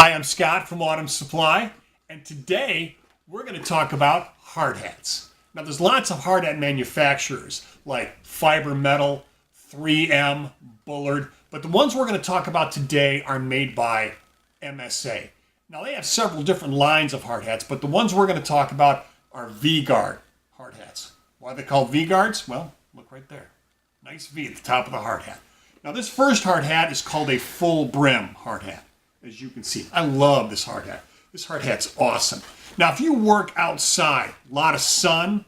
Hi, I'm Scott from Autumn Supply, and today we're going to talk about hard hats. Now, there's lots of hard hat manufacturers like Fiber Metal, 3M, Bullard, but the ones we're going to talk about today are made by MSA. Now, they have several different lines of hard hats, but the ones we're going to talk about are V-Guard hard hats. Why are they called V-Guards? Well, look right there. Nice V at the top of the hard hat. Now, this first hard hat is called a full brim hard hat. As you can see, I love this hard hat. This hard hat's awesome. Now, if you work outside, a lot of sun,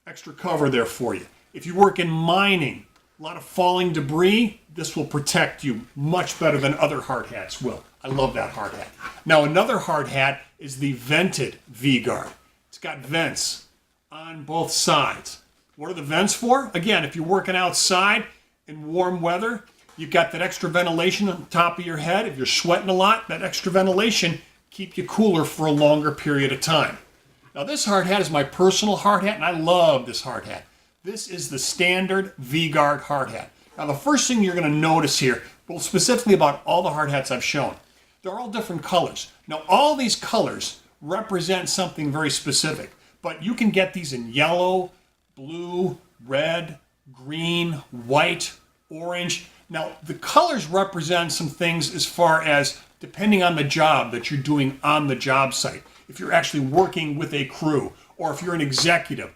extra cover there for you. If you work in mining, a lot of falling debris, this will protect you much better than other hard hats will. I love that hard hat. Now, another hard hat is the vented V-Guard. It's got vents on both sides. What are the vents for? Again, if you're working outside in warm weather, you've got that extra ventilation on the top of your head. If you're sweating a lot, that extra ventilation keep you cooler for a longer period of time. Now, this hard hat is my personal hard hat, and I love this hard hat. This is the standard V-Guard hard hat. Now, the first thing you're going to notice here, well, specifically about all the hard hats I've shown, they're all different colors. Now, all these colors represent something very specific, but you can get these in yellow, blue, red, green, white, orange. Now, the colors represent some things as far as depending on the job that you're doing on the job site. If you're actually working with a crew, or if you're an executive,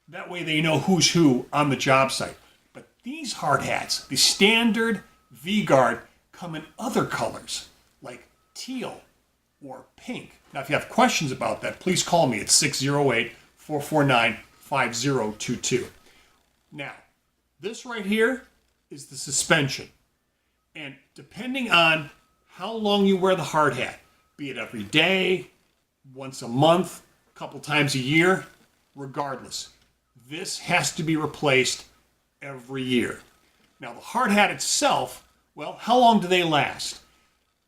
that way they know who's who on the job site. But these hard hats, the standard V-Guard, come in other colors, like teal or pink. Now, if you have questions about that, please call me at 608-449-5022. Now, this right here is the suspension. And depending on how long you wear the hard hat, be it every day, once a month, a couple times a year, regardless, this has to be replaced every year. Now, the hard hat itself, well, how long do they last?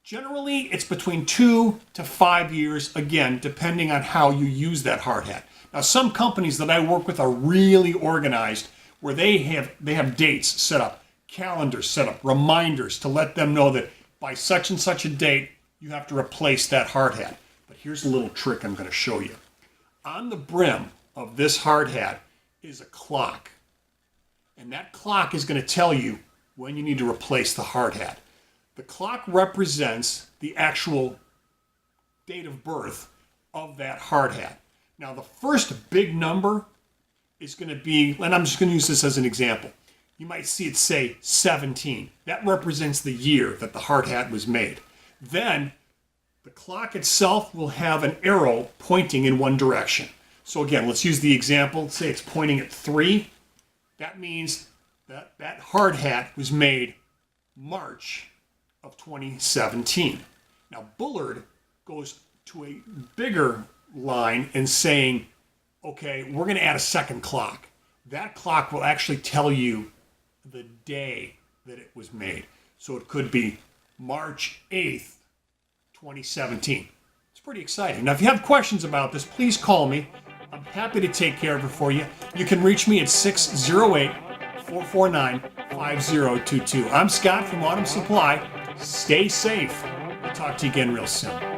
Generally, it's between 2 to 5 years, again, depending on how you use that hard hat. Now, some companies that I work with are really organized, where they have dates set up, calendars set up, reminders to let them know that by such and such a date, you have to replace that hard hat. But here's a little trick I'm going to show you. On the brim of this hard hat is a clock. And that clock is going to tell you when you need to replace the hard hat. The clock represents the actual date of birth of that hard hat. Now, the first big number is going to be, and I'm just going to use this as an example. You might see it say 17. That represents the year that the hard hat was made. Then the clock itself will have an arrow pointing in one direction. So again, let's use the example. Say it's pointing at 3. That means that that hard hat was made March of 2017. Now, Bullard goes to a bigger line and saying, okay, we're going to add a second clock. That clock will actually tell you the day that it was made. So it could be March 8th, 2017. It's pretty exciting. Now, if you have questions about this, please call me. I'm happy to take care of it for you. You can reach me at 608-449-5022. I'm Scott from Autumn Supply. Stay safe. We'll talk to you again real soon.